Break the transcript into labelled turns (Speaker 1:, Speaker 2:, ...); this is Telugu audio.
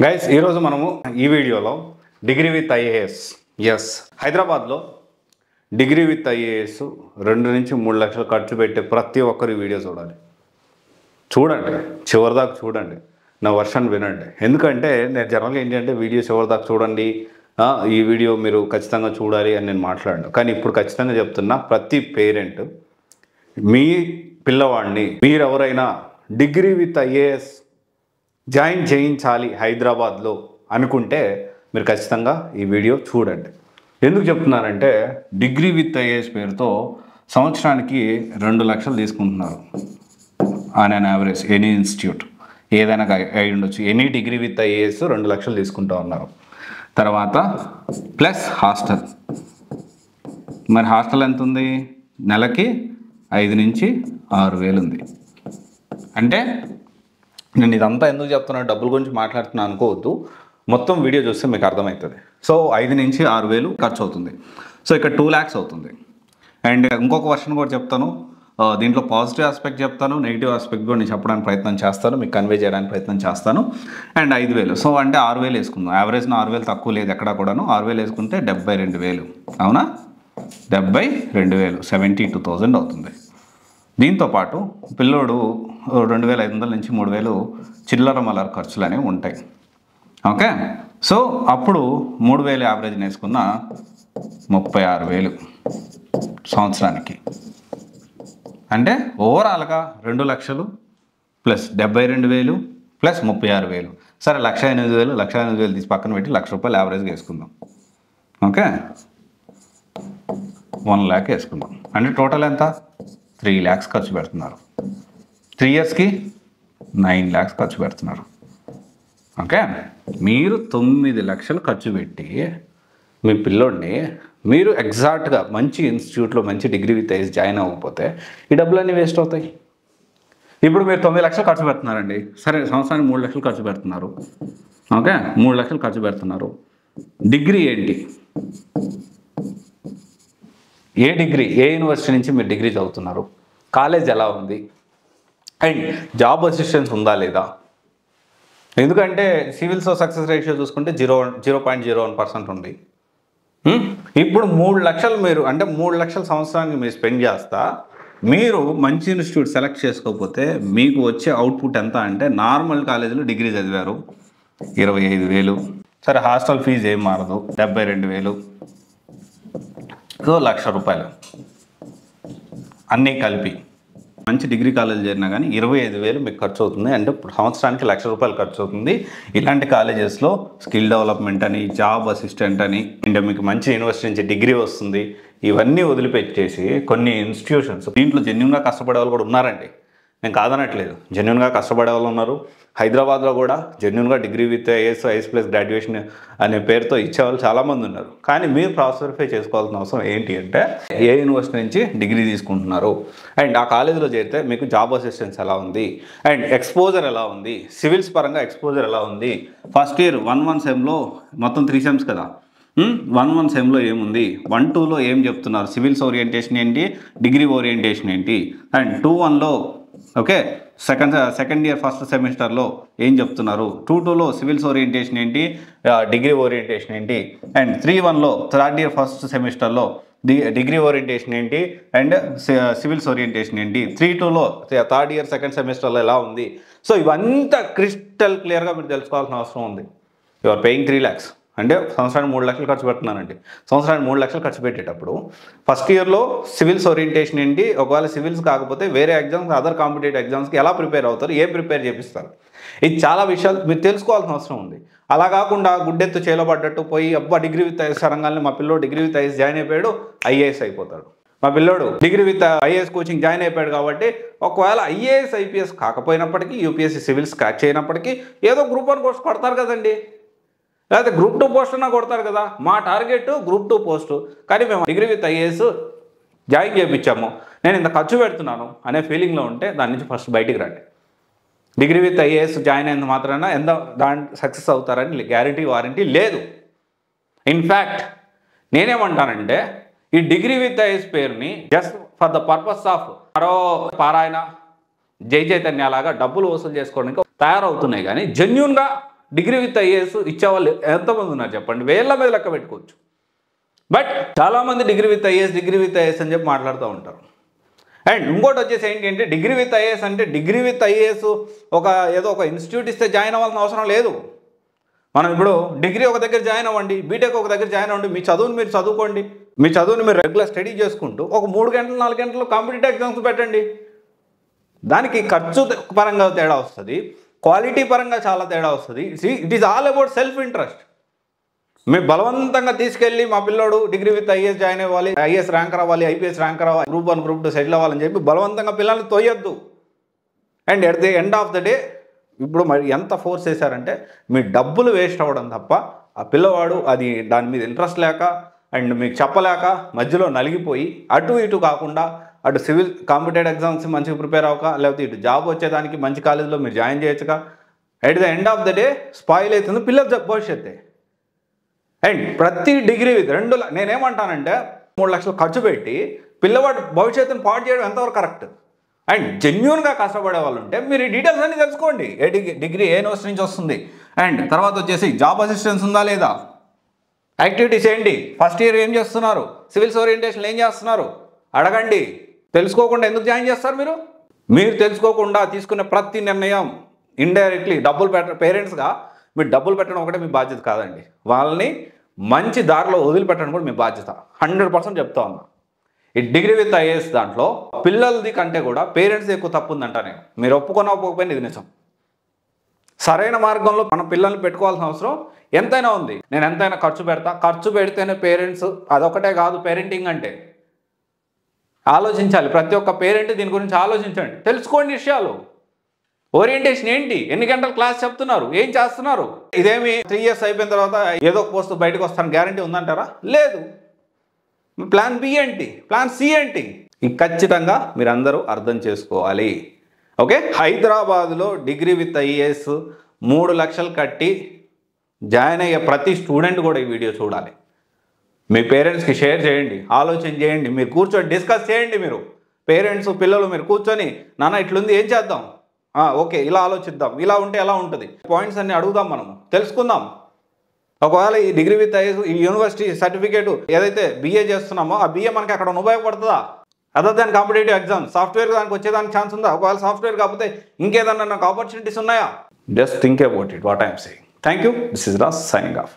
Speaker 1: గైస్ ఈరోజు మనము ఈ వీడియోలో డిగ్రీ విత్ ఐఏఎస్ హైదరాబాద్లో డిగ్రీ విత్ ఐఏఎస్ 2 నుంచి 3 లక్షలు ఖర్చు పెట్టే ప్రతి ఒక్కరు వీడియో చూడండి, చివరిదాకా చూడండి, నా వర్షన్ వినండి. ఎందుకంటే నేను జనరల్గా ఏంటంటే వీడియో చివరిదాకా చూడండి, ఈ వీడియో మీరు ఖచ్చితంగా చూడాలి అని నేను మాట్లాడాను. కానీ ఇప్పుడు ఖచ్చితంగా చెప్తున్నా, ప్రతి పేరెంట్ మీ పిల్లవాడిని మీరు ఎవరైనా డిగ్రీ విత్ ఐఏఎస్ జాయిన్ చేయించాలి హైదరాబాద్లో అనుకుంటే మీరు ఖచ్చితంగా ఈ వీడియో చూడండి. ఎందుకు చెప్తున్నానంటే డిగ్రీ విత్ ఐఏఎస్ పేరుతో సంవత్సరానికి 2 లక్షలు తీసుకుంటున్నారు on an average. Any institute ఏదైనా అయి ఉండొచ్చు, ఎనీ డిగ్రీ విత్ ఐఏఎస్ 2 లక్షలు తీసుకుంటూ ఉన్నారు. తర్వాత ప్లస్ హాస్టల్. మరి హాస్టల్ ఎంత ఉంది? నెలకి 5 నుంచి 6 వేలు ఉంది. అంటే నేను ఇదంతా ఎందుకు చెప్తున్నాను, డబ్బుల గురించి మాట్లాడుతున్నాను అనుకోవద్దు, మొత్తం వీడియో చూస్తే మీకు అర్థమవుతుంది. సో 5 నుంచి 6 వేలు ఖర్చు అవుతుంది. సో ఇక్కడ 2 lakhs అవుతుంది. అండ్ ఇంకొక వర్షన్ కూడా చెప్తాను, దీంట్లో పాజిటివ్ ఆస్పెక్ట్ చెప్తాను, నెగిటివ్ ఆస్పెక్ట్ కూడా నేను చెప్పడానికి ప్రయత్నం చేస్తాను, మీకు కన్వే చేయడానికి ప్రయత్నం చేస్తాను. అండ్ 5,000, సో అంటే 6,000 వేసుకుందాం. యావరేజ్న 6,000 తక్కువ లేదు ఎక్కడ కూడాను. 6,000 వేసుకుంటే 72,000, అవునా? 72,000, 72,000 అవుతుంది. దీంతోపాటు పిల్లోడు 2,500 నుంచి 3,000 చిల్లర మల్లర ఖర్చులు అనేవి ఉంటాయి. ఓకే, సో అప్పుడు 3,000 యావరేజ్ వేసుకున్న 36,000 సంవత్సరానికి. అంటే ఓవరాల్గా 2 లక్షలు ప్లస్ 72,000 ప్లస్ 36,000. సరే 1,08,000 తీసి పక్కన పెట్టి ₹1,00,000 యావరేజ్గా వేసుకుందాం. ఓకే, 1 lakh వేసుకుందాం. అంటే టోటల్ ఎంత? 3 lakhs ఖర్చు పెడుతున్నారు. 3 yearsకి 9 lakhs ఖర్చు పెడుతున్నారు. ఓకే, మీరు 9 లక్షలు ఖర్చు పెట్టి మీ పిల్లోడిని మీరు ఎగ్జాక్ట్గా మంచి ఇన్స్టిట్యూట్లో మంచి డిగ్రీ విత్ ఐఏఎస్ జాయిన్ అవ్వకపోతే ఈ డబ్బులన్నీ వేస్ట్ అవుతాయి. ఇప్పుడు మీరు 9 లక్షలు ఖర్చు పెడుతున్నారండి, సరే సంవత్సరానికి 3 లక్షలు ఖర్చు పెడుతున్నారు. ఓకే, 3 లక్షలు ఖర్చు పెడుతున్నారు. డిగ్రీ ఏంటి? ఏ డిగ్రీ, ఏ యూనివర్సిటీ నుంచి మీరు డిగ్రీ చదువుతున్నారు? కాలేజ్ ఎలా ఉంది? అండ్ జాబ్ అసిస్టెన్స్ ఉందా లేదా? ఎందుకంటే సివిల్స్లో సక్సెస్ రేషియో చూసుకుంటే 0.01% ఉంది. ఇప్పుడు 3 లక్షలు మీరు, అంటే 3 లక్షల సంవత్సరానికి మీరు స్పెండ్ చేస్తా, మీరు మంచి ఇన్స్టిట్యూట్ సెలెక్ట్ చేసుకోకపోతే మీకు వచ్చే అవుట్పుట్ ఎంత అంటే, నార్మల్ కాలేజీలో డిగ్రీ చదివారు 25,000, సరే హాస్టల్ ఫీజు ఏం మారదు 72,000, సో ₹1,00,000 అన్నీ కలిపి మంచి డిగ్రీ కాలేజ్ చేరినా కానీ 25,000 మీకు ఖర్చు అవుతుంది. అంటే సంవత్సరానికి ₹1,00,000 ఖర్చు అవుతుంది. ఇలాంటి కాలేజెస్లో స్కిల్ డెవలప్మెంట్ అని, జాబ్ అసిస్టెంట్ అని, అంటే మీకు మంచి యూనివర్సిటీ నుంచి డిగ్రీ వస్తుంది. ఇవన్నీ వదిలిపెట్టేసి కొన్ని ఇన్స్టిట్యూషన్స్, దీంట్లో జెన్యున్గా కష్టపడే వాళ్ళు కూడా ఉన్నారండి, నేను కాదనట్లేదు, జెన్యున్గా కష్టపడే వాళ్ళు ఉన్నారు. హైదరాబాద్లో కూడా జెన్యున్గా degree with IAS plus graduation అనే పేరుతో ఇచ్చేవాళ్ళు చాలామంది ఉన్నారు. కానీ మీరు క్రాస్ వెరిఫై చేసుకోవాల్సిన అవసరం ఏంటి అంటే, ఏ యూనివర్సిటీ నుంచి డిగ్రీ తీసుకుంటున్నారు, అండ్ ఆ కాలేజీలో చేరితే మీకు జాబ్ అసిస్టెన్స్ ఎలా ఉంది, అండ్ ఎక్స్పోజర్ ఎలా ఉంది, సివిల్స్ పరంగా ఎక్స్పోజర్ ఎలా ఉంది. ఫస్ట్ ఇయర్ 1-1 సెమ్లో మొత్తం 3 సెమ్స్ కదా, 1-1 సెమ్లో ఏముంది, 1-2లో ఏం చెప్తున్నారు, సివిల్స్ ఓరియంటేషన్ ఏంటి, డిగ్రీ ఓరియంటేషన్ ఏంటి, అండ్ 2-1లో ఓకే సెకండ్ ఇయర్ ఫస్ట్ సెమిస్టర్లో ఏం చెప్తున్నారు, 2-2లో సివిల్స్ ఓరియంటేషన్ ఏంటి, డిగ్రీ ఓరియంటేషన్ ఏంటి, అండ్ 3-1లో థర్డ్ ఇయర్ ఫస్ట్ సెమిస్టర్లో డిగ్రీ ఓరియంటేషన్ ఏంటి అండ్ సివిల్స్ ఓరియంటేషన్ ఏంటి, 3-2లో థర్డ్ ఇయర్ సెకండ్ సెమిస్టర్లో ఎలా ఉంది. సో ఇవంతా క్రిస్టల్ క్లియర్గా మీరు తెలుసుకోవాల్సిన అవసరం ఉంది. యు ఆర్ పేయింగ్ 3 lakhs, అంటే సంవత్సరానికి 3 లక్షలు ఖర్చు పెడుతున్నానండి. సంవత్సరానికి 3 లక్షలు ఖర్చు పెట్టేటప్పుడు ఫస్ట్ ఇయర్లో సివిల్స్ ఓరియంటేషన్ ఏంటి, ఒకవేళ సివిల్స్ కాకపోతే వేరే ఎగ్జామ్స్, అదర్ కాంపిటేటివ్ ఎగ్జామ్స్కి ఎలా ప్రిపేర్ అవుతారు, ఏం ప్రిపేర్ చేపిస్తారు, ఇది చాలా విషయాలు మీరు తెలుసుకోవాల్సిన అవసరం ఉంది. అలా కాకుండా గుడ్డెత్తు చేయబడ్డట్టు పోయి అబ్బా డిగ్రీ విత్ ఐఏఎస్ రంగాన్ని మా పిల్లోడు డిగ్రీ విత్ ఐఏఎస్ జాయిన్ అయిపోయాడు, ఐఏఎస్ అయిపోతాడు, మా పిల్లోడు degree with IAS coaching join అయిపోయాడు కాబట్టి ఒకవేళ ఐఏఎస్ ఐపీఎస్ కాకపోయినప్పటికీ, యూపీఎస్సీ సివిల్స్ క్రాక్ చేయనప్పటికీ ఏదో గ్రూప్ 1 పోస్ట్ కొడతారు కదండి, లేకపోతే గ్రూప్ 2 పోస్ట్ అన్నా కొడతారు కదా. మా టార్గెట్ గ్రూప్ 2 పోస్టు, కానీ మేము డిగ్రీ విత్ ఐఏఎస్ జాయిన్ చేయించాము, నేను ఇంత ఖర్చు పెడుతున్నాను అనే ఫీలింగ్లో ఉంటే దాని నుంచి ఫస్ట్ బయటికి రండి. డిగ్రీ విత్ ఐఏఎస్ జాయిన్ అయినంత మాత్రాన దాని సక్సెస్ అవుతారని గ్యారంటీ వారంటీ లేదు. ఇన్ఫ్యాక్ట్ నేనేమంటానంటే, ఈ డిగ్రీ విత్ ఐఏఎస్ పేరుని just for the purpose of మరో పారాయణ, జై చైతన్య లాగా డబ్బులు వసూలు చేసుకోవడానికి తయారవుతున్నాయి. కానీ జెన్యున్గా డిగ్రీ విత్ ఐఏఎస్ ఇచ్చేవాళ్ళు ఎంతమంది ఉన్నారు చెప్పండి, వేళ్ళ మీద లెక్క పెట్టుకోవచ్చు. బట్ చాలామంది డిగ్రీ విత్ ఐఏఎస్ అని చెప్పి మాట్లాడుతూ ఉంటారు. అండ్ ఇంకోటి వచ్చేసి ఏంటి అంటే డిగ్రీ విత్ ఐఏఎస్ అంటే డిగ్రీ విత్ ఐఏఎస్ ఏదో ఒక ఇన్స్టిట్యూట్ ఇస్తే జాయిన్ అవ్వాల్సిన అవసరం లేదు. మనం ఇప్పుడు డిగ్రీ ఒక దగ్గర జాయిన్ అవ్వండి, బీటెక్ ఒక దగ్గర జాయిన్ అవ్వండి, మీ చదువుని మీరు చదువుకోండి, మీ చదువుని మీరు రెగ్యులర్ స్టడీ చేసుకుంటూ ఒక 3 గంటలు 4 గంటలు కాంపిటేటివ్ ఎగ్జామ్స్ పెట్టండి. దానికి ఖర్చు పరంగా తేడా వస్తుంది, క్వాలిటీ పరంగా చాలా తేడా వస్తుంది. It is all about self interest. మేము బలవంతంగా తీసుకెళ్ళి మా పిల్లోడు డిగ్రీ విత్ ఐఏఎస్ జాయిన్ అవ్వాలి, ఐఏఎస్ ర్యాంకర్ అవ్వాలి, ఐపీఎస్ ర్యాంకర్ అవ్వాలి, గ్రూప్ 1 గ్రూప్ 2 సెటిల్ అవ్వాలని చెప్పి బలవంతంగా పిల్లల్ని తోయొద్దు. And at the end of the day ఇప్పుడు మరి ఎంత ఫోర్స్ చేశారంటే మీ డబ్బులు వేస్ట్ అవ్వడం తప్ప ఆ పిల్లవాడు అది దాని మీద ఇంట్రెస్ట్ లేక అండ్ మీకు చెప్పలేక మధ్యలో నలిగిపోయి అటు ఇటు కాకుండా అటు సివిల్ కాంపిటేటివ్ ఎగ్జామ్స్ మంచిగా ప్రిపేర్ అవ్వక, లేకపోతే ఇటు జాబ్ వచ్చేదానికి మంచి కాలేజీలో మీరు జాయిన్ చేయొచ్చుగా, at the end of the day spoil అవుతుంది పిల్లల భవిష్యత్తే. అండ్ ప్రతి డిగ్రీ విత్ నేనేమంటానంటే 3 లక్షలు ఖర్చు పెట్టి పిల్లవాడు భవిష్యత్తును పాడు చేయడం ఎంతవరకు కరెక్ట్? అండ్ జెన్యూన్గా కష్టపడే వాళ్ళు ఉంటే మీరు ఈ డీటెయిల్స్ అన్నీ తెలుసుకోండి. డిగ్రీ ఏ యూనివర్సిటీ నుంచి వస్తుంది, అండ్ తర్వాత వచ్చేసి జాబ్ అసిస్టెన్స్ ఉందా లేదా, యాక్టివిటీస్ ఏంటి, ఫస్ట్ ఇయర్ ఏం చేస్తున్నారు, సివిల్స్ ఓరియంటేషన్ ఏం చేస్తున్నారు అడగండి. తెలుసుకోకుండా ఎందుకు జాయిన్ చేస్తారు మీరు తెలుసుకోకుండా తీసుకునే ప్రతి నిర్ణయం ఇండైరెక్ట్లీ డబ్బులు పేరెంట్స్గా మీరు డబ్బులు పెట్టడం ఒకటే మీ బాధ్యత కాదండి, వాళ్ళని మంచి దారిలో వదిలిపెట్టడం కూడా మీ బాధ్యత. 100% చెప్తా ఉన్నా. ఈ డిగ్రీ విత్ ఐఏఎస్ దాంట్లో పిల్లలది కంటే కూడా పేరెంట్స్ ఎక్కువ తప్పు ఉందంట. మీరు ఒప్పుకోకపోయినా ఇది నిజం. సరైన మార్గంలో మన పిల్లల్ని పెట్టుకోవాల్సిన అవసరం ఎంతైనా ఉంది. నేను ఎంతైనా ఖర్చు పెడితేనే పేరెంట్స్, అదొకటే కాదు పేరెంటింగ్ అంటే. ఆలోచించాలి, ప్రతి ఒక్క పేరెంట్ దీని గురించి ఆలోచించండి, తెలుసుకోండి విషయాలు. ఓరియంటేషన్ ఏంటి, ఎన్ని గంటలు క్లాస్ చెప్తున్నారు, ఏం చేస్తున్నారు, ఇదేమి 3 ఇయర్స్ అయిపోయిన తర్వాత ఏదో ఒక పోస్ట్ బయటకు వస్తాను గ్యారంటీ ఉందంటారా? లేదు. ప్లాన్ బి ఏంటి, ప్లాన్ సి ఏంటి, ఖచ్చితంగా మీరు అందరూ అర్థం చేసుకోవాలి. ఓకే, హైదరాబాద్లో డిగ్రీ విత్ ఐఏఎస్ 3 లక్షలు కట్టి జాయిన్ అయ్యే ప్రతి స్టూడెంట్ కూడా ఈ వీడియో చూడాలి. మీ పేరెంట్స్కి షేర్ చేయండి, ఆలోచన చేయండి, మీరు కూర్చొని డిస్కస్ చేయండి. మీరు పేరెంట్స్ పిల్లలు మీరు కూర్చొని నాన్న ఇట్లుంది ఏం చేద్దాం, ఓకే ఇలా ఆలోచిద్దాం, ఇలా ఉంటే ఎలా ఉంటుంది, పాయింట్స్ అన్ని అడుగుదాం, మనం తెలుసుకుందాం. ఒకవేళ ఈ డిగ్రీ విత్ ఐఏఎస్ ఈ యూనివర్సిటీ సర్టిఫికేట్ ఏదైతే BA చేస్తున్నామో ఆ BA మనకి అక్కడ ఉపయోగపడుతుందా? Other than competitive exam software దానికి వచ్చేదానికి ఛాన్స్ ఉందా? ఒకవేళ సాఫ్ట్వేర్ కాకపోతే ఇంకేదన్నా నాకు ఆపర్చునిటీస్ ఉన్నాయా? Just think about it, what I'm saying. Thank you. This is Raj signing off.